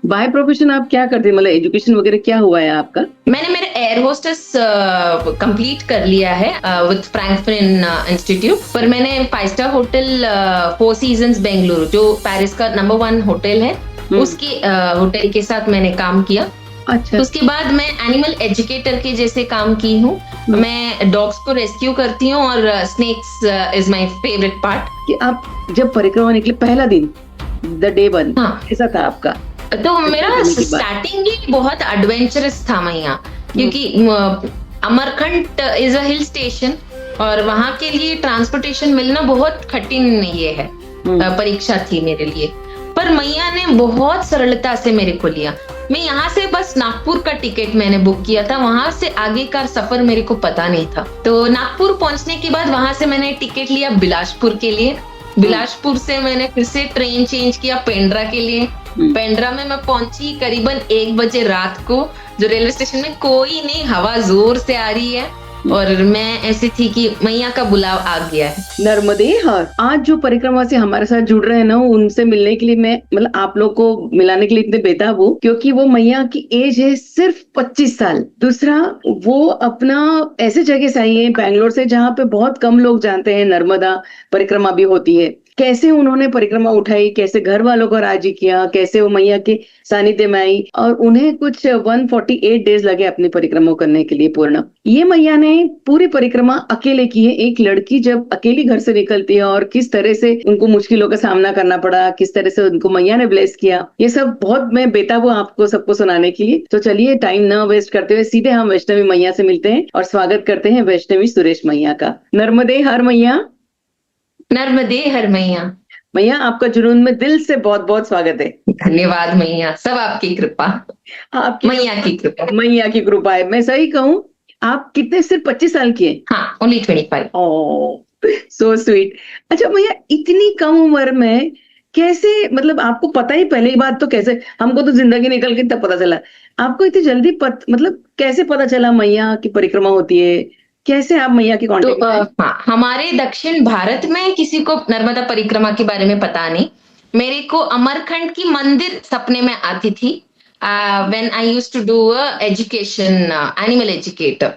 By profession आप क्या करते हैं, मतलब एजुकेशन वगैरह क्या हुआ है आपका? मैंने मेरे एयर होस्टेस कंप्लीट कर लिया है विद फ्रैंकफर्ट इंस्टीट्यूट। पर मैंने 5 star hotel four seasons Bengaluru, जो पेरिस का नंबर 1 होटल है, उसके होटल के साथ मैंने काम किया। अच्छा। उसके बाद मैं एनिमल एजुकेटर के जैसे काम की हूँ। मैं डॉग्स को रेस्क्यू करती हूँ और snakes is my favourite part. कि आप जब परिक्रमा निकले पहला दिन, द डे 1 हाँ, कैसा था आपका? तो मेरा करने के बाद स्टार्टिंग ही बहुत एडवेंचरस था मैया, क्योंकि Amarkantak is a hill station और वहां के लिए ट्रांसपोर्टेशन मिलना बहुत कठिन ये है, परीक्षा थी मेरे लिए। पर मैया ने बहुत सरलता से मेरे को लिया। मैं यहाँ से बस नागपुर का टिकट मैंने बुक किया था, वहां से आगे का सफर मेरे को पता नहीं था। तो नागपुर पहुंचने के बाद वहां से मैंने टिकट लिया बिलासपुर के लिए। बिलासपुर से मैंने फिर से ट्रेन चेंज किया पेंड्रा के लिए। पेंड्रा में मैं पहुंची करीबन 1 बजे रात को, जो रेलवे स्टेशन में कोई नहीं, हवा जोर से आ रही है और मैं ऐसी थी कि मैया का बुलाव आ गया है। नर्मदे हर आज जो परिक्रमा से हमारे साथ जुड़ रहे हैं ना, उनसे मिलने के लिए मैं मतलब आप लोग को मिलाने के लिए इतने बेताब हूँ, क्योंकि वो मैया की एज है सिर्फ 25 साल। दूसरा, वो अपना ऐसे जगह से आई है बैंगलोर से जहाँ पे बहुत कम लोग जानते हैं नर्मदा परिक्रमा भी होती है। कैसे उन्होंने परिक्रमा उठाई, कैसे घर वालों को राजी किया, कैसे वो मैया के सानिध्य में आई, और उन्हें कुछ 148 डेज लगे अपनी परिक्रमा करने के लिए पूर्ण। ये मैया ने पूरी परिक्रमा अकेले की है। एक लड़की जब अकेली घर से निकलती है और किस तरह से उनको मुश्किलों का सामना करना पड़ा, किस तरह से उनको मैया ने ब्लेस किया, ये सब बहुत मैं बेताब हूँ आपको सबको सुनाने के लिए। तो चलिए टाइम ना वेस्ट करते हुए सीधे हम वैष्णवी मैया से मिलते हैं और स्वागत करते हैं वैष्णवी सुरेश मैया का। नर्मदे हर मैया। नर्मदे हर मैया। मैया, आपका जुनून में दिल से बहुत बहुत स्वागत है। धन्यवाद मैया, सब आपकी कृपा, आपकी मैया की कृपा। मैया की कृपा है। मैं सही कहूँ, आप कितने, सिर्फ 25 साल की है? हाँ, ओनली 25। ओह, सो स्वीट। अच्छा मैया, इतनी कम उम्र में कैसे, मतलब आपको पता ही पहले ही बात तो कैसे, हमको तो जिंदगी निकल के तब पता चला, आपको इतनी जल्दी मतलब कैसे पता चला मैया की परिक्रमा होती है? कैसे आप मैया के तो कांटेक्ट में आए? हाँ, हमारे दक्षिण भारत में किसी को नर्मदा परिक्रमा के बारे में पता नहीं। मेरे को अमरखंड की मंदिर सपने में आती थी when I used to do education, animal educator.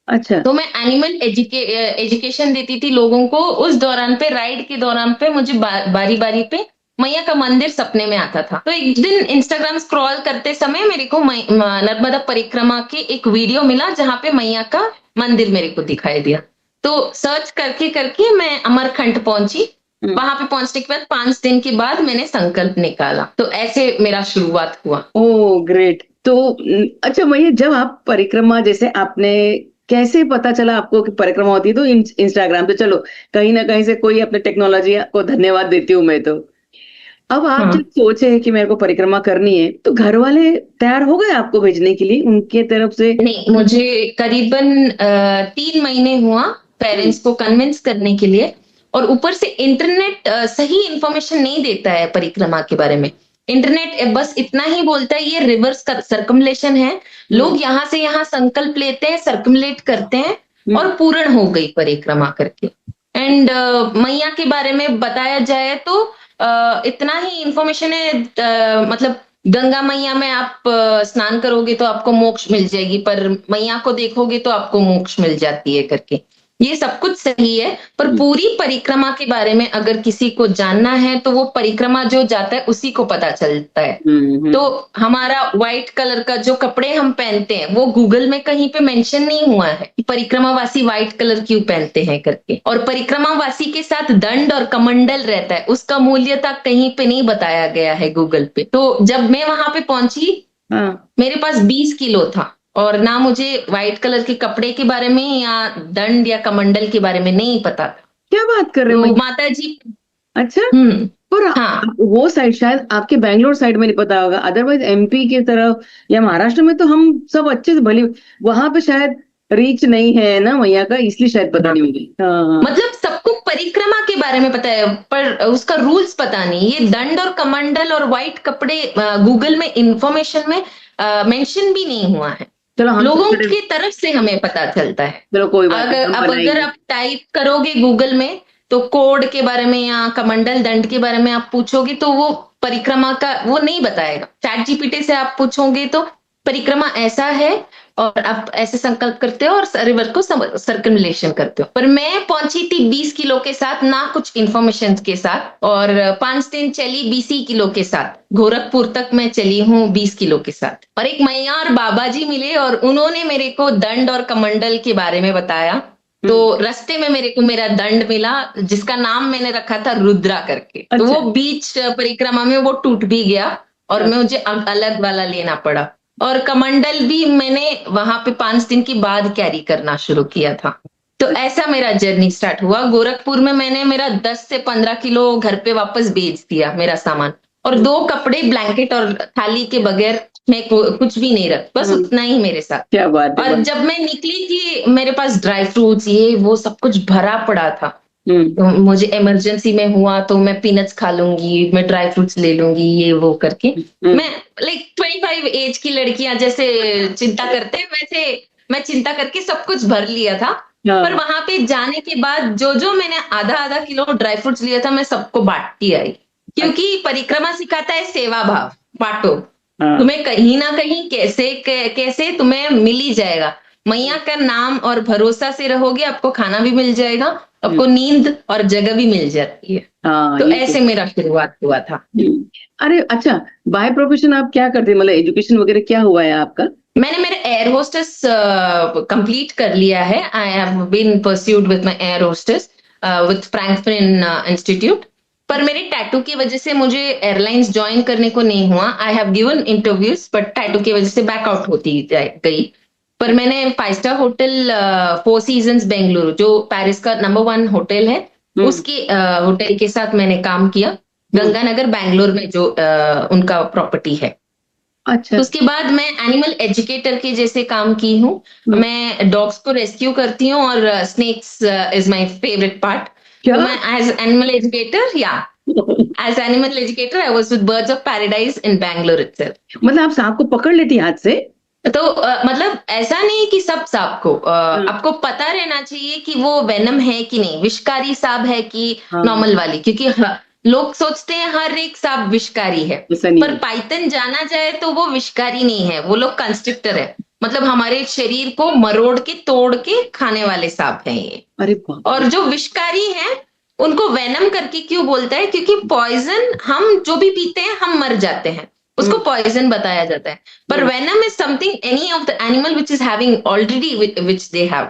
अच्छा। तो मैं एनिमल एजुकेशन देती थी लोगों को। उस दौरान पे, राइड के दौरान पे, मुझे बारी बारी पे मैया का मंदिर सपने में आता था। तो एक दिन इंस्टाग्राम स्क्रॉल करते समय मेरे को नर्मदा परिक्रमा के एक वीडियो मिला जहां पे मैया का मंदिर मेरे को दिखाई दिया। तो सर्च करके करके मैं अमरकंट पहुंची। वहां पे पहुंचने के बाद 5 दिन के बाद मैंने संकल्प निकाला। तो ऐसे मेरा शुरुआत हुआ। Oh great. तो अच्छा मैया, जब आप परिक्रमा, जैसे आपने कैसे पता चला आपको कि परिक्रमा होती है? तो इंस्टाग्राम पे, चलो कहीं ना कहीं से कोई अपने टेक्नोलॉजी को धन्यवाद देती हूँ मैं तो। अब आप जब सोचे कि मेरे को परिक्रमा करनी है, तो घर वाले तैयार हो गए आपको भेजने के लिए उनके तरफ से? नहीं, मुझे करीबन 3 महीने हुआ पेरेंट्स को कन्विंस करने के लिए। और ऊपर से इंटरनेट सही इंफॉर्मेशन नहीं देता है परिक्रमा के बारे में। इंटरनेट बस इतना ही बोलता है ये रिवर्स का सर्कमलेशन है। लोग यहाँ से यहाँ संकल्प लेते हैं, सर्कुलेट करते हैं और पूर्ण हो गई परिक्रमा करके। एंड मैया के बारे में बताया जाए तो इतना ही इंफॉर्मेशन है, मतलब गंगा मैया में आप स्नान करोगे तो आपको मोक्ष मिल जाएगी, पर मैया को देखोगे तो आपको मोक्ष मिल जाती है करके। ये सब कुछ सही है, पर पूरी परिक्रमा के बारे में अगर किसी को जानना है तो वो परिक्रमा जो जाता है उसी को पता चलता है। तो हमारा व्हाइट कलर का जो कपड़े हम पहनते हैं वो गूगल में कहीं पे मेंशन नहीं हुआ है कि परिक्रमावासी व्हाइट कलर क्यों पहनते हैं करके। और परिक्रमावासी के साथ दंड और कमंडल रहता है, उसका मूल्य तक कहीं पे नहीं बताया गया है गूगल पे। तो जब मैं वहां पे पहुंची, मेरे पास 20 किलो था और ना मुझे व्हाइट कलर के कपड़े के बारे में या दंड या कमंडल के बारे में नहीं पता था। क्या बात कर रहे हो? तो माता जी। अच्छा। और हाँ, वो साइड शायद आपके बैंगलोर साइड में नहीं पता होगा, अदरवाइज एमपी की तरफ या महाराष्ट्र में तो हम सब अच्छे से भली, वहां पे शायद रीच नहीं है ना मैया का, इसलिए शायद पता नहीं होगी। हाँ। मतलब सबको परिक्रमा के बारे में पता है पर उसका रूल्स पता नहीं। ये दंड और कमंडल और व्हाइट कपड़े गूगल में इंफॉर्मेशन में मेंशन भी नहीं हुआ है। चलो हम लोगों की तरफ से हमें पता चलता है। चलो कोई बात नहीं, हम अगर बनाएंगे। आप टाइप करोगे गूगल में तो कोड के बारे में या कमंडल दंड के बारे में आप पूछोगे तो वो परिक्रमा का वो नहीं बताएगा। चैट जीपीटी से आप पूछोगे तो परिक्रमा ऐसा है और आप ऐसे संकल्प करते हो और रिवर को सर्कुलेशन करते हो। पर मैं पहुंची थी 20 किलो के साथ, ना कुछ इंफॉर्मेशन के साथ, और 5 दिन चली 20 किलो के साथ। गोरखपुर तक मैं चली हूँ 20 किलो के साथ। और एक मैया और बाबा जी मिले और उन्होंने मेरे को दंड और कमंडल के बारे में बताया। तो रास्ते में मेरे को मेरा दंड मिला जिसका नाम मैंने रखा था रुद्रा करके। तो अच्छा। वो बीच परिक्रमा में वो टूट भी गया और मुझे अलग वाला लेना पड़ा। और कमंडल भी मैंने वहां पे 5 दिन के बाद कैरी करना शुरू किया था। तो ऐसा मेरा जर्नी स्टार्ट हुआ। गोरखपुर में मैंने मेरा 10 से 15 किलो घर पे वापस भेज दिया मेरा सामान, और 2 कपड़े, ब्लैंकेट और थाली के बगैर मैं कुछ भी नहीं रख, बस उतना ही मेरे साथ। क्या बात है। और जब मैं निकली थी मेरे पास ड्राई फ्रूट्स ये वो सब कुछ भरा पड़ा था। तो मुझे इमरजेंसी में हुआ तो मैं पीनट्स खा लूंगी, मैं ड्राई फ्रूट्स ले लूंगी, ये वो करके। मैं लाइक 25 एज की लड़कियां जैसे चिंता करते हैं वैसे मैं चिंता करके सब कुछ भर लिया था। पर वहां पे जाने के बाद जो जो मैंने आधा आधा किलो ड्राई फ्रूट्स लिया था मैं सबको बांटती आई, क्योंकि परिक्रमा सिखाता है सेवा भाव, बांटो। तुम्हें कहीं ना कहीं कैसे तुम्हें मिल ही जाएगा। मैया का नाम और भरोसा से रहोगे, आपको खाना भी मिल जाएगा, आपको नींद और जगह भी मिल जाती है। तो ऐसे मेरा शुरुआत हुआ था। अरे अच्छा, बाय प्रोफेशन आप क्या करते हैं, मतलब एजुकेशन वगैरह क्या हुआ है आपका? मैंने मेरा एयर होस्टेस कंप्लीट कर लिया है। I have been pursued with my air hostess with Frankfurt institute. पर मेरे टैटू की वजह से मुझे एयरलाइंस ज्वाइन करने को नहीं हुआ। I have given interviews but tattoo की वजह से बैकआउट होती गई। पर मैंने 5 स्टार होटल 4 सीजन्स बेंगलुरु, जो पेरिस का नंबर 1 होटल है, उसके होटल के साथ मैंने काम किया, गंगानगर बैंगलोर में जो उनका प्रॉपर्टी है। अच्छा। तो उसके बाद मैं एनिमल एजुकेटर के जैसे काम की हूँ। मैं डॉग्स को रेस्क्यू करती हूँ और snakes is my favourite part. तो मैं as animal educator I was with birds of paradise in Bangalore itself. मतलब आप सांप को पकड़ लेती हाथ से? तो मतलब ऐसा नहीं कि सब सांप को आपको पता रहना चाहिए कि वो वेनम है कि नहीं, विषकारी सांप है कि नॉर्मल वाली, क्योंकि लोग सोचते हैं हर एक सांप विषकारी है, पर पाइथन जाना जाए तो वो विषकारी नहीं है, वो लोग कंस्ट्रिक्टर है। मतलब हमारे शरीर को मरोड़ के तोड़ के खाने वाले सांप हैं ये। अरे और जो विषकारी हैं उनको वेनम करके क्यों बोलता है, क्योंकि पॉइजन हम जो भी पीते हैं हम मर जाते हैं, उसको पॉइजन बताया जाता है। पर venom is something any of the animal which is having already which they have.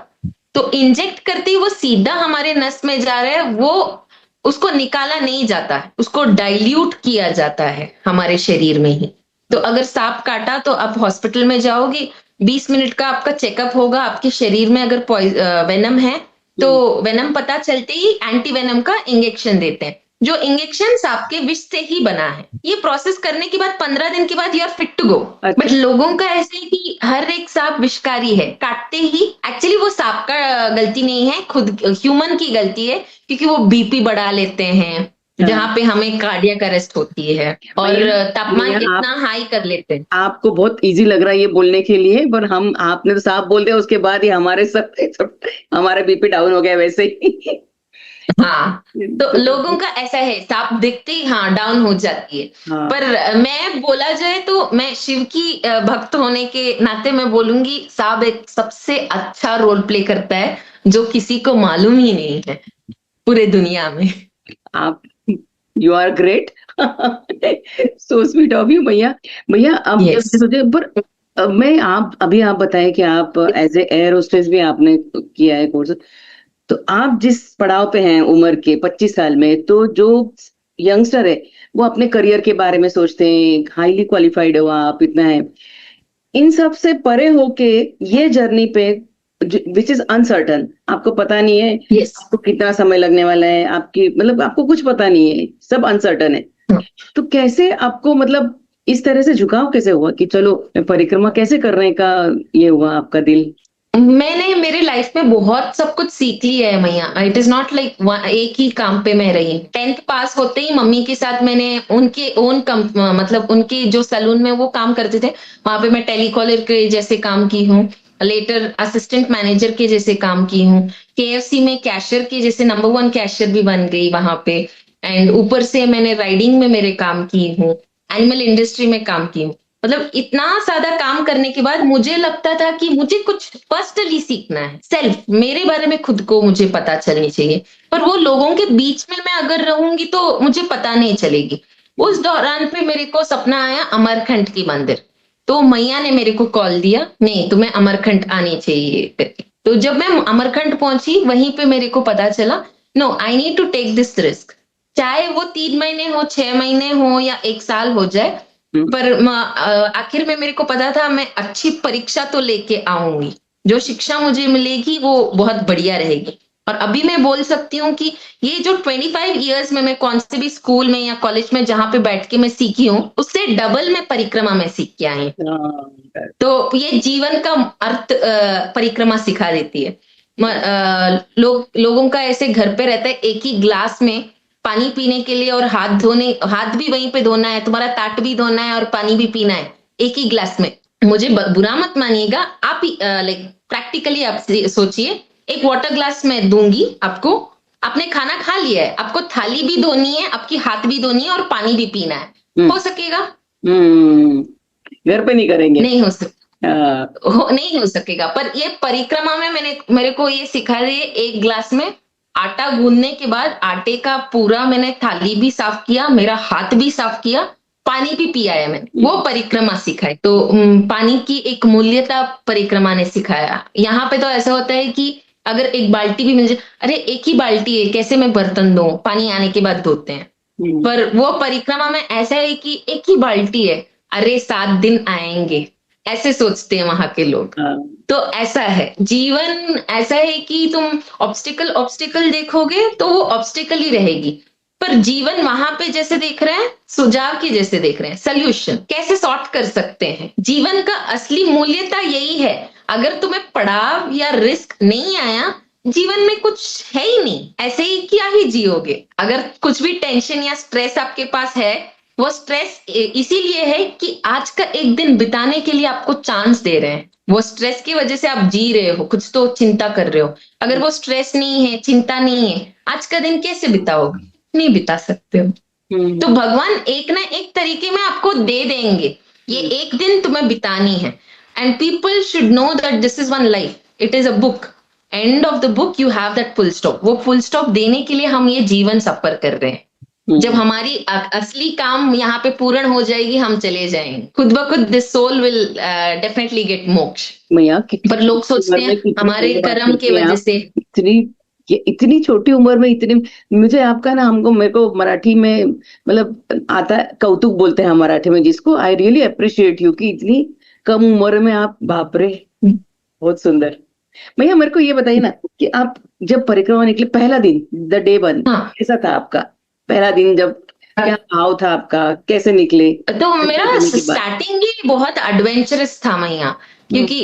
तो इंजेक्ट करते ही वो सीधा हमारे नस में जा रहा है, वो उसको निकाला नहीं जाता है, उसको डाइल्यूट किया जाता है हमारे शरीर में ही। तो अगर सांप काटा तो आप हॉस्पिटल में जाओगे, 20 मिनट का आपका चेकअप होगा, आपके शरीर में अगर वेनम है तो वेनम पता चलते ही एंटी वेनम का इंजेक्शन देते हैं, जो इंजेक्शन सांप के विष से ही बना है। ये प्रोसेस करने के बाद 15 दिन के बाद you are fit to go. But लोगों का ऐसे है कि हर एक सांप विषकारी है, काटते ही। एक्चुअली वो सांप का गलती नहीं है, खुद ह्यूमन की गलती है, क्योंकि वो बीपी बढ़ा लेते हैं जहाँ पे हमें कार्डियक अरेस्ट होती है, और तापमान इतना हाई कर लेते हैं। आपको बहुत इजी लग रहा है ये बोलने के लिए, पर हम आपने तो साफ बोल दिया, उसके बाद ही हमारे सब हमारा बीपी डाउन हो गया वैसे ही। हाँ, तो लोगों का ऐसा है, सांप दिखते ही हाँ डाउन हो जाती है। पर मैं बोला जाए तो मैं शिव की भक्त होने के नाते मैं बोलूंगी सांप एक सबसे अच्छा रोल प्ले करता है जो किसी को मालूम ही नहीं है पूरे दुनिया में। आप you are great, so sweet of you भैया। भैया अब सोचे, पर मैं आप अभी आप बताएं कि आप एज ए एयर होस्टेस भी आपने किया है कोर्स, तो आप जिस पड़ाव पे हैं उम्र के 25 साल में, तो जो यंगस्टर है वो अपने करियर के बारे में सोचते हैं, हाईली क्वालिफाइड हो आप, इतना है, इन सब से परे होके ये जर्नी पे विच इज अनसर्टन, आपको पता नहीं है आपको कितना समय लगने वाला है, आपकी मतलब आपको कुछ पता नहीं है, सब अनसर्टन है। तो कैसे आपको मतलब इस तरह से झुकाव कैसे हुआ कि चलो परिक्रमा कैसे करने का ये हुआ आपका दिल? मैंने मेरे लाइफ में बहुत सब कुछ सीख लिया है मैया। इट इज नॉट लाइक एक ही काम पे मैं रही। 10th पास होते ही मम्मी के साथ मैंने उनके ओन मतलब उनके जो सैलून में वो काम करते थे वहां पे मैं टेलीकॉलर के जैसे काम की हूँ। लेटर असिस्टेंट मैनेजर के जैसे काम की हूँ, केएफसी में कैशियर के जैसे नंबर 1 कैशियर भी बन गई वहां पे। एंड ऊपर से मैंने राइडिंग में मेरे काम की हूँ, एनिमल इंडस्ट्री में काम की हूँ। मतलब इतना ज्यादा काम करने के बाद मुझे लगता था कि मुझे कुछ पर्सनली सीखना है, सेल्फ, मेरे बारे में खुद को मुझे पता चलनी चाहिए। पर वो लोगों के बीच में मैं अगर रहूंगी तो मुझे पता नहीं चलेगी। उस दौरान पे मेरे को सपना आया अमरकंट की मंदिर। तो मैया ने मेरे को कॉल दिया, नहीं तुम्हें अमरकंट आनी चाहिए करके। तो जब मैं अमरकंट पहुंची वहीं पे मेरे को पता चला, no I need to take this risk. चाहे वो 3 महीने हो, 6 महीने हो या 1 साल हो जाए, पर आखिर में मेरे को पता था मैं अच्छी परीक्षा तो लेके आऊंगी, जो शिक्षा मुझे मिलेगी वो बहुत बढ़िया रहेगी। और अभी मैं बोल सकती हूँ कि ये जो 25 इयर्स में मैं कौन से भी स्कूल में या कॉलेज में जहां पे बैठ के मैं सीखी हूँ, उससे डबल मैं परिक्रमा में सीख के आई हूँ। हाँ, तो ये जीवन का अर्थ परिक्रमा सिखा देती है। लोगों का ऐसे घर पे रहता है, एक ही ग्लास में पानी पीने के लिए और हाथ भी वहीं पे धोना है, तुम्हारा ताट भी धोना है और पानी भी पीना है एक ही ग्लास में। मुझे बुरा मत मानिएगा, आप लाइक प्रैक्टिकली आप सोचिए, एक वाटर ग्लास में दूंगी आपको, आपने खाना खा लिया है, आपको थाली भी धोनी है, आपकी हाथ भी धोनी है और पानी भी पीना है, हो सकेगा? घर पे नहीं करेंगे। नहीं हो सकता। नहीं हो सकेगा। पर ये परिक्रमा में मेरे को ये सिखा रही है, एक ग्लास में आटा गूंदने के बाद आटे का पूरा मैंने थाली भी साफ किया, मेरा हाथ भी साफ किया, पानी भी पिया है मैंने, वो परिक्रमा सिखाई। तो पानी की एक मूल्यता परिक्रमा ने सिखाया। यहाँ पे तो ऐसा होता है कि अगर एक बाल्टी भी मिल जाए, अरे एक ही बाल्टी है कैसे मैं बर्तन धोऊं, पानी आने के बाद धोते हैं। पर वो परिक्रमा में ऐसा है कि एक ही बाल्टी है, अरे 7 दिन आएंगे, ऐसे सोचते हैं वहां के लोग। तो ऐसा है जीवन, ऐसा है कि तुम ऑब्स्टिकल देखोगे तो वो ऑब्स्टिकल ही रहेगी, पर जीवन वहां पे जैसे देख रहे हैं, सुझाव के जैसे देख रहे हैं, सोल्यूशन कैसे सॉर्ट कर सकते हैं। जीवन का असली मूल्यता यही है। अगर तुम्हें पड़ाव या रिस्क नहीं आया, जीवन में कुछ है ही नहीं, ऐसे ही क्या ही जियोगे। अगर कुछ भी टेंशन या स्ट्रेस आपके पास है, वो स्ट्रेस इसीलिए है कि आज का एक दिन बिताने के लिए आपको चांस दे रहे हैं। वो स्ट्रेस की वजह से आप जी रहे हो, कुछ तो चिंता कर रहे हो। अगर वो स्ट्रेस नहीं है, चिंता नहीं है, आज का दिन कैसे बिताओगे? नहीं बिता सकते हो। तो भगवान एक ना एक तरीके में आपको दे देंगे, ये एक दिन तुम्हें बितानी है। And people should know that this is one life, it is a book, end of the book you have that full stop. वो फुल स्टॉप देने के लिए हम ये जीवन सफर कर रहे हैं। जब हमारी असली काम यहाँ पे पूर्ण हो जाएगी, हम चले जाएंगे खुद ब खुद, this soul will definitely get moksha. पर लोग सोचते हैं हमारे कर्म के वजह से। इतनी छोटी उम्र में इतनी, मुझे आपका ना, मेरे को मराठी में मतलब आता है, कौतुक बोलते हैं मराठी में जिसको, आई रियली अप्रिशिएट यू कि इतनी कम उम्र में आप, बाप रे, बहुत सुंदर। भैया मेरे को ये बताइए ना कि आप जब परिक्रमा निकले पहला दिन, द डे 1, कैसा था आपका पहला दिन? जब क्या भाव था आपका, कैसे निकले? तो मेरा स्टार्टिंग ही बहुत एडवेंचरस था मैया, क्योंकि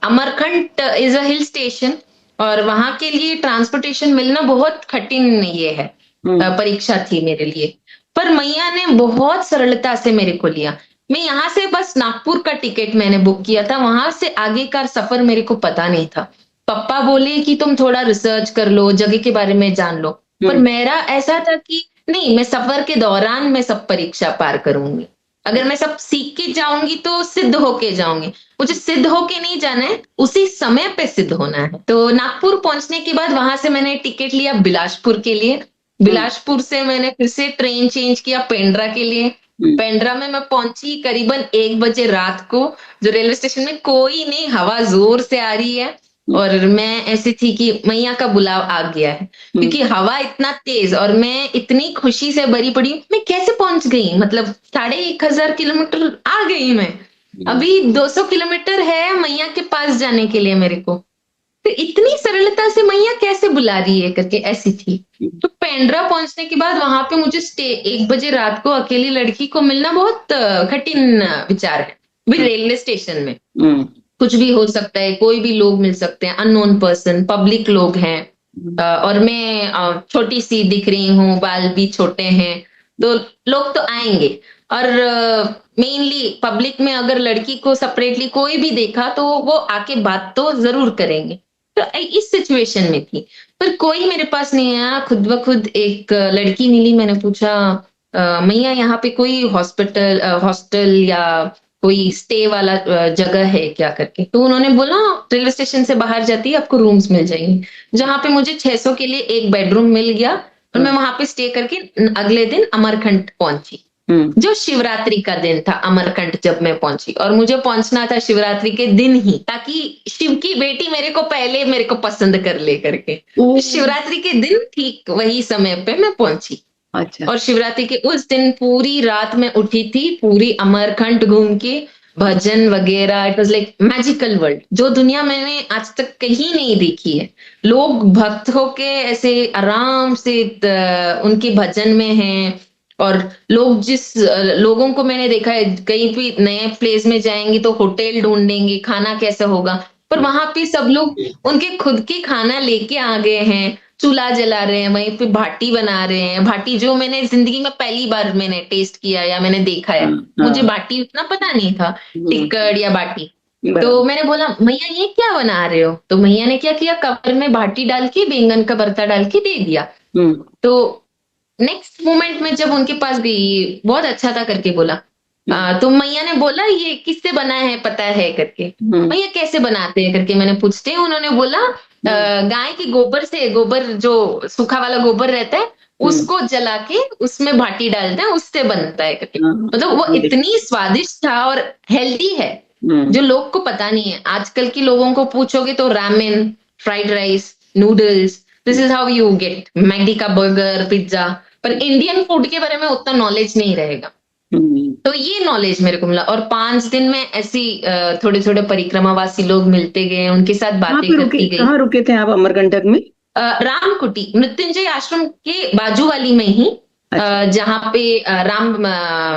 Amarkantak is a hill station और वहां के लिए ट्रांसपोर्टेशन मिलना बहुत कठिन ये है, परीक्षा थी मेरे लिए। पर मैया ने बहुत सरलता से मेरे को लिया। मैं यहाँ से बस नागपुर का टिकट मैंने बुक किया था, वहां से आगे का सफर मेरे को पता नहीं था। पापा बोले कि तुम थोड़ा रिसर्च कर लो, जगह के बारे में जान लो। पर मेरा ऐसा था कि नहीं, मैं सफर के दौरान मैं सब परीक्षा पार करूंगी। अगर मैं सब सीख के जाऊंगी तो सिद्ध होके जाऊंगी, मुझे सिद्ध होके नहीं जाना है, उसी समय पे सिद्ध होना है। तो नागपुर पहुंचने के बाद वहां से मैंने टिकट लिया बिलासपुर के लिए। बिलासपुर से मैंने फिर से ट्रेन चेंज किया पेंड्रा के लिए। पेंड्रा में मैं पहुंची करीबन 1 बजे रात को, जो रेलवे स्टेशन में कोई नहीं, हवा जोर से आ रही है और मैं ऐसी थी कि मैया का बुलाव आ गया है, क्योंकि हवा इतना तेज और मैं इतनी खुशी से भरी पड़ी। मैं कैसे पहुंच गई, मतलब 1500 किलोमीटर आ गई मैं, अभी 200 किलोमीटर है मैया के पास जाने के लिए मेरे को। तो इतनी सरलता से मैया कैसे बुला रही है करके ऐसी थी। तो पेंड्रा पहुंचने के बाद वहां पे मुझे 1 बजे रात को अकेली लड़की को मिलना बहुत कठिन विचार है। भी रेलवे स्टेशन में कुछ भी हो सकता है, कोई भी लोग मिल सकते हैं, अननोन पर्सन, पब्लिक लोग हैं। और मैं छोटी सी दिख रही हूँ, बाल भी छोटे हैं, तो लोग तो आएंगे। और मेनली पब्लिक में अगर लड़की को सेपरेटली कोई भी देखा तो वो आके बात तो जरूर करेंगे। तो इस सिचुएशन में थी, पर कोई मेरे पास नहीं आया। खुद ब खुद एक लड़की मिली, मैंने पूछा मैया यहाँ पे कोई हॉस्टल या कोई स्टे वाला जगह है क्या करके। तो उन्होंने बोला रेलवे स्टेशन से बाहर जाती है आपको रूम्स मिल जाएंगे, जहाँ पे मुझे 600 के लिए एक बेडरूम मिल गया। और मैं वहां पे स्टे करके अगले दिन अमरकंट पहुंची, जो शिवरात्रि का दिन था। अमरकंट जब मैं पहुंची, और मुझे पहुंचना था शिवरात्रि के दिन ही, ताकि शिव की बेटी मेरे को पहले मेरे को पसंद कर ले करके। ओ, शिवरात्रि के दिन ठीक वही समय पे मैं पहुंची। अच्छा। और शिवरात्रि के उस दिन पूरी रात में उठी थी, पूरी अमरकंट घूम के भजन वगैरह। It was like magical world, जो दुनिया मैंने आज तक कहीं नहीं देखी है। लोग भक्त होके ऐसे आराम से उनके भजन में हैं। और लोग लोगों को मैंने देखा है, कहीं भी नए प्लेस में जाएंगे तो होटल ढूंढेंगे, खाना कैसा होगा। पर वहां पे सब लोग उनके खुद के खाना लेके आ गए हैं, चूल्हा जला रहे हैं, वहीं पे भाटी बना रहे हैं। भाटी जो मैंने जिंदगी में पहली बार मैंने टेस्ट किया या मैंने देखा है। मुझे भाटी उतना पता नहीं था, टिक्कड़ या बाटी। तो मैंने बोला मैया ये क्या बना रहे हो। तो मैया ने क्या किया, कवर में भाटी डाल के बैंगन का भरता डाल के दे दिया। तो नेक्स्ट मोमेंट में जब उनके पास गई, बहुत अच्छा था करके बोला। तो मैया ने बोला ये किससे बना है पता है करके। मैया कैसे बनाते हैं करके मैंने पूछते हैं। उन्होंने बोला गाय के गोबर से, गोबर जो सूखा वाला गोबर रहता है उसको जला के उसमें भाटी डालते हैं, उससे बनता है करके। मतलब वो इतनी स्वादिष्ट था और हेल्दी है, जो लोग को पता नहीं है। आजकल के लोगों को पूछोगे तो ramen, fried rice, noodles, this is how you get Maggi का बर्गर, पिज्जा। पर इंडियन फूड के बारे में उतना नॉलेज नहीं रहेगा। तो ये नॉलेज मेरे को मिला। और 5 दिन में ऐसी थोड़े थोड़े परिक्रमावासी लोग मिलते गए, उनके साथ बातें करती गई। कहाँ रुके थे आप अमरकंटक में? रामकुटी मृत्युंजय आश्रम के बाजू वाली में ही, जहाँ पे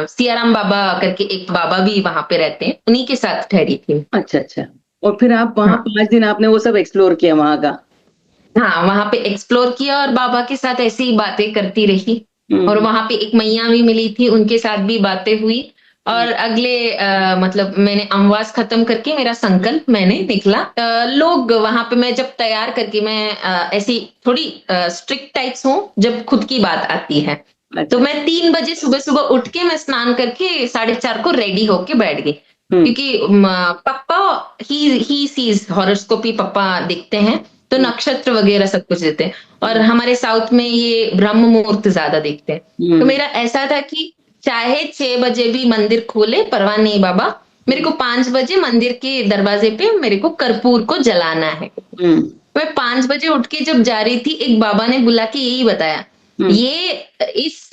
सियाराम बाबा करके एक बाबा भी वहां पे रहते हैं, उन्हीं के साथ ठहरी थी। अच्छा अच्छा। और फिर आप वहाँ 5 दिन आपने वो सब एक्सप्लोर किया वहां का? हाँ, वहां पे एक्सप्लोर किया और बाबा के साथ ऐसी ही बातें करती रही। और वहां पे एक मैया भी मिली थी, उनके साथ भी बातें हुई। और अगले मतलब मैंने अमावास खत्म करके मेरा संकल्प मैंने निकला। लोग वहां पे मैं जब तैयार करके, मैं ऐसी थोड़ी स्ट्रिक्ट टाइप्स हूँ जब खुद की बात आती है। तो मैं 3 बजे सुबह सुबह उठ के मैं स्नान करके 4:30 को रेडी होके बैठ गई। क्योंकि पापा ही सीज हॉरोस्कोपी, पापा देखते हैं तो नक्षत्र वगैरह सब कुछ देते हैं। और हमारे साउथ में ये ब्रह्म मुहूर्त ज्यादा देखते हैं। तो मेरा ऐसा था कि चाहे 6 बजे भी मंदिर खोले परवाह नहीं बाबा, मेरे को 5 बजे मंदिर के दरवाजे पे मेरे को कर्पूर को जलाना है। मैं 5 बजे उठ के जब जा रही थी, एक बाबा ने बुला के यही बताया, ये इस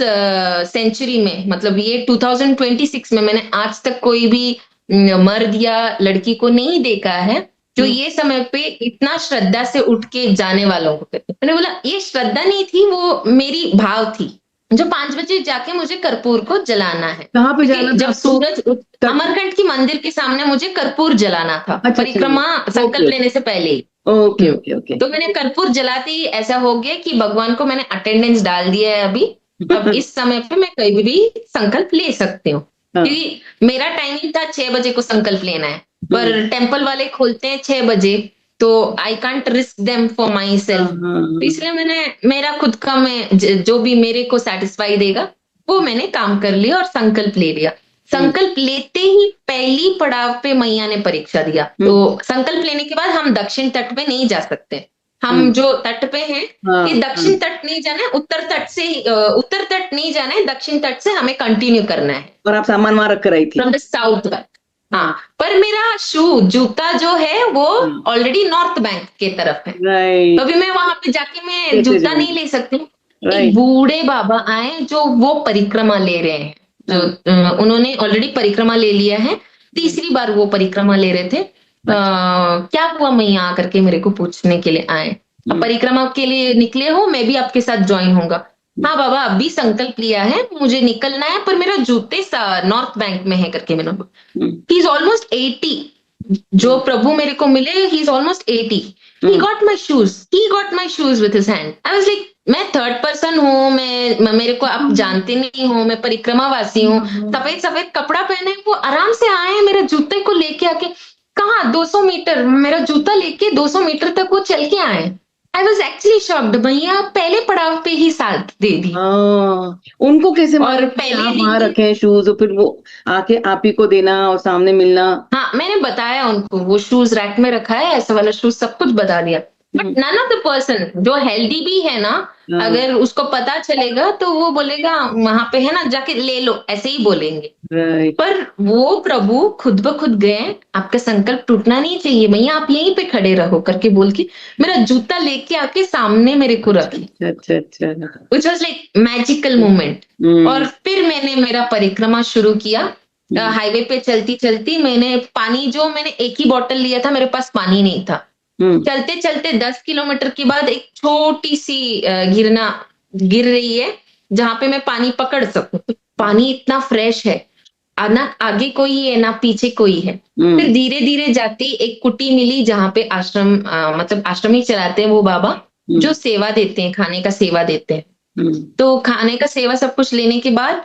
सेंचुरी में, मतलब ये 2026 में मैंने आज तक कोई भी मर्द या लड़की को नहीं देखा है जो ये समय पे इतना श्रद्धा से उठ के जाने वालों को कहते। मैंने बोला ये श्रद्धा नहीं थी, वो मेरी भाव थी, जो 5 बजे जाके मुझे कर्पूर को जलाना है। कहाँ पे जाना था? जब सूरज अमरकंट की मंदिर के सामने मुझे कर्पूर जलाना था। अच्छा, परिक्रमा संकल्प लेने से पहले ही। Okay okay okay. तो मैंने कर्पूर जलाते ही ऐसा हो गया कि भगवान को मैंने अटेंडेंस डाल दिया है अभी। अब इस समय पे मैं कहीं भी संकल्प ले सकती हूँ। क्योंकि मेरा टाइमिंग था 6 बजे को संकल्प लेना है, पर टेम्पल वाले खोलते हैं 6 बजे, तो I can't risk them for my self. इसलिए मैंने मेरा खुद का, मैं जो भी मेरे को सेटिस्फाई देगा वो मैंने काम कर लिया और संकल्प ले लिया। संकल्प लेते ही पहली पड़ाव पे मैया ने परीक्षा दिया। तो संकल्प लेने के बाद हम दक्षिण तट पे नहीं जा सकते। हम जो तट पे हैं, ये दक्षिण तट नहीं जाना है, उत्तर तट से उत्तर तट नहीं जाना है, दक्षिण तट से हमें कंटिन्यू करना है। और आप सामान वहां रख कर आई थी? फ्रॉम द साउथ तक। हाँ, पर मेरा जूता जो है वो ऑलरेडी नॉर्थ बैंक के तरफ है। तो अभी मैं वहां पे जाके मैं जूता नहीं ले सकती। एक बूढ़े बाबा आए जो वो परिक्रमा ले रहे हैं, जो उन्होंने ऑलरेडी परिक्रमा ले लिया है, तीसरी बार वो परिक्रमा ले रहे थे। क्या हुआ मैया करके मेरे को पूछने के लिए आए। अब परिक्रमा के लिए निकले हो, मैं भी आपके साथ ज्वाइन होऊंगा। हाँ बाबा, अभी संकल्प लिया है, मुझे निकलना है, पर मेरा जूते नॉर्थ बैंक में है करके मैंने। He is almost 80। जो प्रभु मेरे को मिले, he is almost 80। He got my shoes with his hand. I was like, मैं थर्ड पर्सन हूँ, मेरे को आप जानते नहीं हो, मैं परिक्रमावासी हूँ, सफेद सफेद कपड़ा पहने, वो आराम से आए मेरे जूते को लेके आके, कहाँ 200 मीटर, मेरा जूता लेके 200 मीटर तक वो चल के आए। आई वॉज एक्चुअली शॉक्ड, भैया पहले पड़ाव पे ही साथ दे दी। हाँ, उनको कैसे और मालूम कि पहले आप दिन वहां ही, रखे हैं शूज, और फिर वो आके आप ही को देना और सामने मिलना। हाँ मैंने बताया उनको, वो शूज रैक में रखा है, ऐसा वाला शूज, सब कुछ बता दिया। Hmm, but none of the person जो हेल्दी भी है ना, हाँ, अगर उसको पता चलेगा तो वो बोलेगा वहां पे है ना, जाके ले लो, ऐसे ही बोलेंगे। राइट। पर वो प्रभु खुद ब खुद गए, आपका संकल्प टूटना नहीं चाहिए भैया, आप यहीं पे खड़े रहो करके बोल के मेरा जूता लेके आके सामने मेरे को अच्छा, रखे, अच्छा, अच्छा, अच्छा। Which was like magical moment. और हम्म, फिर मैंने मेरा परिक्रमा शुरू किया। हम्म, हाईवे पे चलती चलती मैंने पानी, जो मैंने एक ही बॉटल लिया था, मेरे पास पानी नहीं था। हम्म, चलते चलते 10 किलोमीटर के बाद एक छोटी सी गिरना गिर रही है, जहां पे मैं पानी पकड़ सकूं, तो पानी इतना फ्रेश है, ना आगे कोई है ना पीछे कोई है। फिर हम्म, धीरे धीरे जाती एक कुटी मिली, जहां पे आश्रम, मतलब आश्रम ही चलाते हैं वो बाबा, जो हम्म, सेवा देते हैं, खाने का सेवा देते हैं। हम्म, तो खाने का सेवा सब कुछ लेने के बाद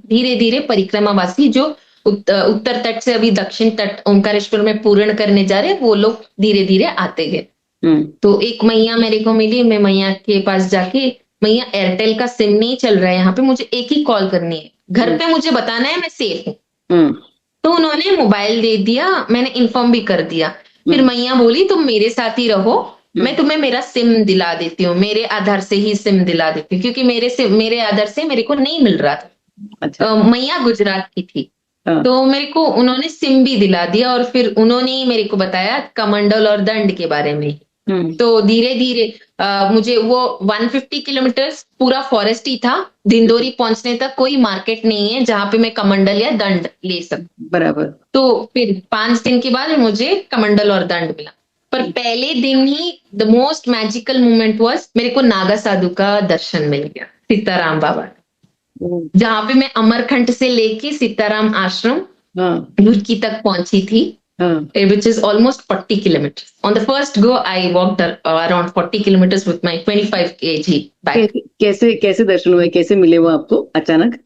धीरे धीरे परिक्रमावासी जो उत्तर तट से अभी दक्षिण तट ओंकारेश्वर में पूर्ण करने जा रहे हैं, वो लोग धीरे धीरे आते गए। हम्म, तो एक मैया मेरे को मिली, मैं मैया के पास जाके, मैया एयरटेल का सिम नहीं चल रहा है यहाँ पे, मुझे एक ही कॉल करनी है, घर हम्म, पे मुझे बताना है मैं सेफ हूँ। हम्म, तो उन्होंने मोबाइल दे दिया, मैंने इन्फॉर्म भी कर दिया। फिर हम्म, मैया बोली तुम मेरे साथ ही रहो, मैं हम्म, तुम्हें मेरा सिम दिला देती हूँ, मेरे आधार से ही सिम दिला देती हूँ, क्योंकि मेरे आधार से मेरे को नहीं मिल रहा था। अच्छा, मैया गुजरात की थी, हाँ, तो मेरे को उन्होंने सिम भी दिला दिया, और फिर उन्होंने ही मेरे को बताया कमंडल और दंड के बारे में। हम्म, तो धीरे धीरे मुझे वो 150 किलोमीटर पूरा फॉरेस्ट ही था, दिंडोरी पहुंचने तक कोई मार्केट नहीं है जहां पे मैं कमंडल या दंड ले सकूं। बराबर। तो फिर 5 दिन के बाद मुझे कमंडल और दंड मिला। पर पहले दिन ही the most magical moment was, मेरे को नागा साधु का दर्शन मिल गया, सीताराम बाबा, हम्म, जहां पे मैं अमरकंट से लेके सीताराम आश्रम हाँ, रुड़की तक पहुंची थी, हाँ। which is almost 40 kilometers. On the first go, I walked around 40 kilometers with my 25 kg bag. कैसे कैसे कैसे दर्शन हुए, कैसे मिले वो आपको अचानक?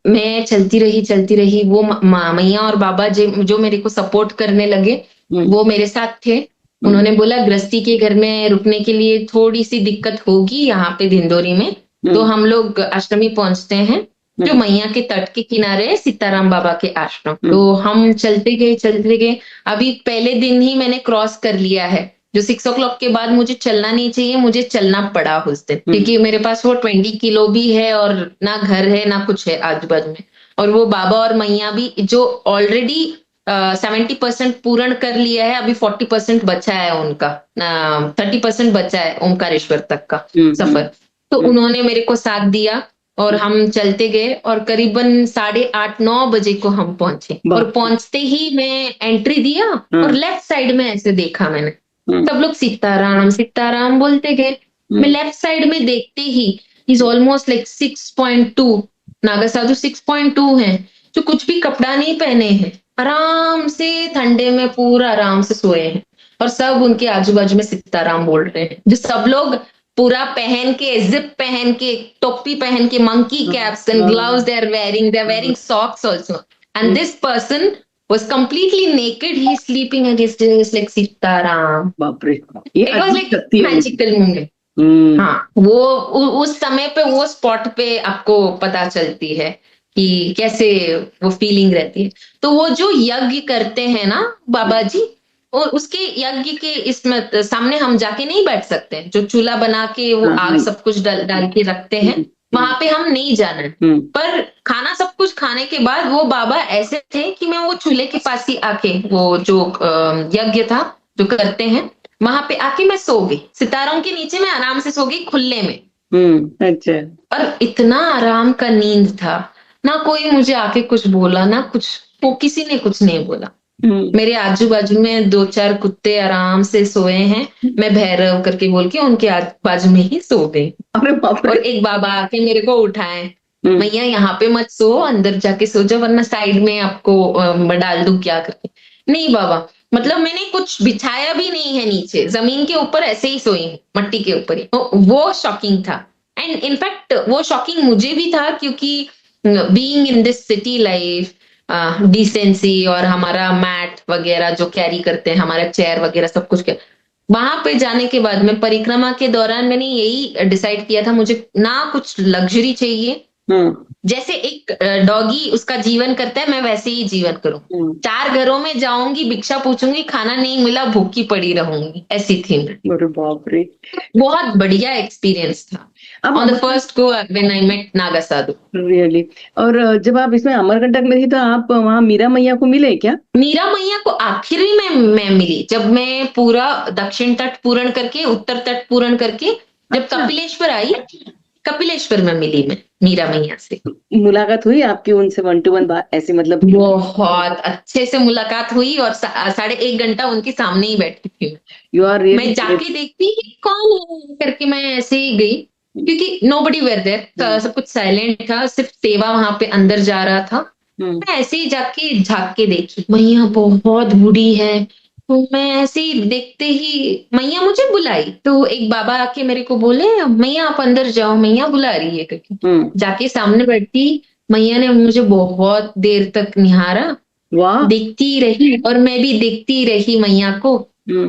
मैं चलती रही, वो मैया और बाबा जी जो मेरे को सपोर्ट करने लगे, हम्म, वो मेरे साथ थे। हम्म, उन्होंने बोला गृहस्थी के घर में रुकने के लिए थोड़ी सी दिक्कत होगी यहाँ पे धिंदोरी में, तो हम्म, हम लोग आश्रमी पहुंचते हैं, जो हम्म, मैया के तट के किनारे है, सीताराम बाबा के आश्रम। तो हम्म, हम चलते गए। अभी पहले दिन ही मैंने क्रॉस कर लिया है, जो 6 o'clock के बाद मुझे चलना नहीं चाहिए, मुझे चलना पड़ा उस दिन, हम्म, क्योंकि मेरे पास वो 20 किलो भी है, और ना घर है ना कुछ है आजू बाजू में। और वो बाबा और मैया भी जो ऑलरेडी 70% पूर्ण कर लिया है, अभी 40% बचा है उनका, 30% बचा है ओमकारेश्वर तक का हम्म, सफर। तो हम्म, उन्होंने मेरे को साथ दिया, और हम चलते गए, और करीबन 8:30-9 बजे को हम पहुंचे, और बाप रे, पहुंचते ही मैं एंट्री दिया, और हाँ, लेफ्ट साइड में ऐसे देखा मैंने, हम्म, सब लोग सीताराम सीताराम बोलते गए। मैं हम्म, लेफ्ट साइड में देखते ही, इज ऑलमोस्ट लाइक 6.2, नागा साधु 6.2 है, जो कुछ भी कपड़ा नहीं पहने हैं, आराम से ठंडे में पूरा आराम से सोए हैं, और सब उनके आजू बाजू में सीताराम बोल रहे हैं, जो सब लोग पूरा पहन के, जिप पहन के, टोपी पहन के, मंकी हाँ, caps and gloves they are हाँ, wearing socks also, and hmm, this person was completely naked, he's sleeping and he's just like Sitaram. बाप रे, ये It was अद्भुत like शक्ति है उनकी। magical moment. हम्म, हाँ, वो उस समय पे वो स्पॉट पे आपको पता चलती है कि कैसे वो फीलिंग रहती है। तो वो जो यज्ञ करते हैं ना बाबा जी, और उसके यज्ञ के इसमें सामने हम जाके नहीं बैठ सकते, जो चूल्हा बना के वो हाँ, आग हाँ, सब कुछ डाल के रखते हैं, हम्म, हम्म, वहां पे हम नहीं जाना है। हम्म, पर खाना सब कुछ खाने के बाद वो बाबा ऐसे थे कि मैं वो चूल्हे के पास ही आके, वो जो यज्ञ था जो करते हैं, वहां पे आके मैं सो गई, सितारों के नीचे मैं आराम से सो गई खुले में। अच्छा, और इतना आराम का नींद था, ना कोई मुझे आके कुछ बोला, ना कुछ, वो किसी ने कुछ नहीं बोला। हम्म, मेरे आजू बाजू में 2-4 कुत्ते आराम से सोए हैं, मैं भैरव करके बोल के उनके आजू बाजू में ही सो गई। अरे बाप और रे, एक बाबा आके मेरे को उठाए, हम्म, भैया यहाँ पे मत सो, अंदर जाके सो जाओ, वरना साइड में आपको डाल दूं क्या करके। नहीं बाबा, मतलब मैंने कुछ बिछाया भी नहीं है नीचे, ज़मीन के ऊपर ऐसे ही सोई हूँ, मट्टी के ऊपर ही। तो वो शॉकिंग था एंड इनफैक्ट वो शॉकिंग मुझे भी था क्योंकि being in this city life decency और हमारा मैट वगैरह जो कैरी करते हैं, हमारा चेयर वगैरह सब कुछ वहां पे जाने के बाद में परिक्रमा के दौरान मैंने यही डिसाइड किया था, मुझे ना कुछ लग्जरी चाहिए। जैसे एक डॉगी उसका जीवन करता है, मैं वैसे ही जीवन करूं। 4 घरों में जाऊंगी, भिक्षा पूछूंगी, खाना नहीं मिला, भूखी पड़ी रहूंगी, ऐसी थी मैं। अरे बाप रे। बहुत बढ़िया एक्सपीरियंस था अब on the first go when I met Naga sadhu. Really. और जब आप इसमें अमरकंटक में थी तो आप वहाँ मीरा मैया को मिले क्या? मीरा मैया को आखिरी में मैं मिली जब मैं पूरा दक्षिण तट पूर्ण करके, उत्तर तट पूर्ण करके जब अच्छा। कपिलेश्वर आई, कपिलेश्वर में मिली मैं मीरा मैया से। मुलाकात हुई आपकी उनसे 1-to-1 बात ऐसे मतलब? बहुत अच्छे से मुलाकात हुई और 1.5 घंटा उनके सामने ही बैठी थी मैं। यू आर मैं रियली जाके देखती कि कौन है करके मैं ऐसे ही गई क्योंकि नोबडी वेयर देयर, सब कुछ साइलेंट था, सिर्फ सेवा वहां पे अंदर जा रहा था। मैं ऐसे ही जाके झाँक के देखी, मैया बहुत बूढ़ी है। तो मैं ऐसे ही देखते ही मैया मुझे बुलाई, तो एक बाबा आके मेरे को बोले, मैया आप अंदर जाओ, मैया बुला रही है करके। जाके सामने बैठी, मैया ने मुझे बहुत देर तक निहारा, वाह। देखती रही और मैं भी देखती रही मैया को।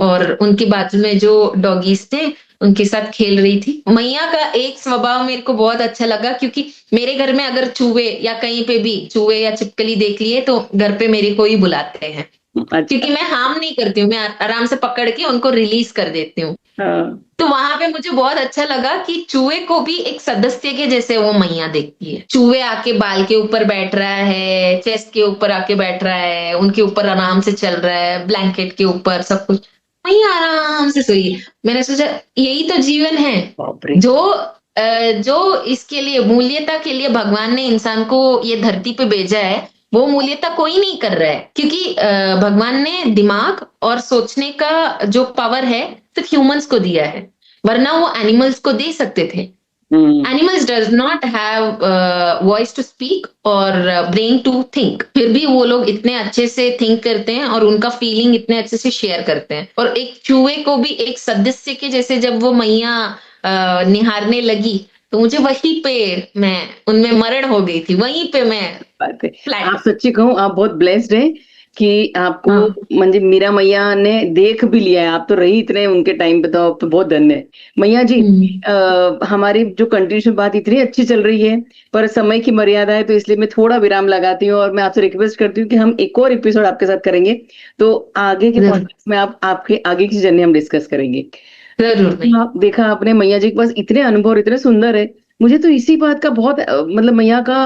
और उनके बाजू में जो डॉगीज थे उनके साथ खेल रही थी। मैया का एक स्वभाव मेरे को बहुत अच्छा लगा क्योंकि मेरे घर में अगर चूहे या कहीं पे भी चूहे या छिपकली देख लिए तो घर पे मेरे को ही बुलाते हैं, क्योंकि मैं हार्म नहीं करती हूँ, मैं आराम से पकड़ के उनको रिलीज कर देती हूँ। तो वहां पे मुझे बहुत अच्छा लगा कि चूहे को भी एक सदस्य के जैसे वो मैया देखती है। चूहे आके बाल के ऊपर बैठ रहा है, चेस्ट के ऊपर आके बैठ रहा है, उनके ऊपर आराम से चल रहा है, ब्लैंकेट के ऊपर सब कुछ, मैया आराम से सोई। मैंने सोचा यही तो जीवन है, जो जो इसके लिए मूल्यता के लिए भगवान ने इंसान को ये धरती पे भेजा है, वो मूल्यता कोई नहीं कर रहा है क्योंकि भगवान ने दिमाग और सोचने का जो पावर है सिर्फ ह्यूमंस को दिया है, वरना वो एनिमल्स को दे सकते थे। Animals does not have voice to speak और ब्रेन टू थिंक, फिर भी वो लोग इतने अच्छे से थिंक करते हैं और उनका फीलिंग इतने अच्छे से शेयर करते हैं। और एक चूहे को भी एक सदस्य के जैसे जब वो मैया निहारने लगी तो मुझे वहीं पे मैं उनमें मरण हो गई थी, वहीं पे मैं बात है। फ्लैट। आप सच्ची कहूँ आप बहुत ब्लेस्ड हैं कि आपको हाँ। म्हणजे मीरा मैया ने देख भी लिया है। आप तो रही इतने उनके टाइम पे, तो आप तो बहुत धन्य है मैया जी। हमारी जो कंटिन्यूशन बात इतनी अच्छी चल रही है पर समय की मर्यादा है, तो इसलिए मैं थोड़ा विराम लगाती हूँ और मैं आपसे रिक्वेस्ट करती हूँ कि हम एक और एपिसोड आपके साथ करेंगे, तो आगे के जरूर पॉडकास्ट में आप आपके आगे की जर्नी हम डिस्कस करेंगे। जरूर भाई। आप देखा आपने मैया जी के पास इतने अनुभव और इतने सुंदर है। मुझे तो इसी बात का बहुत मतलब मैया का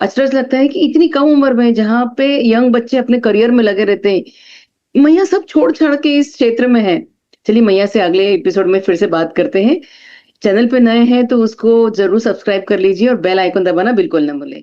अचरज लगता है कि इतनी कम उम्र में जहाँ पे यंग बच्चे अपने करियर में लगे रहते हैं, मैया सब छोड़ छाड़ के इस क्षेत्र में है। चलिए मैया से अगले एपिसोड में फिर से बात करते हैं। चैनल पे नए हैं तो उसको जरूर सब्सक्राइब कर लीजिए और बेल आइकन दबाना बिल्कुल ना भूलें।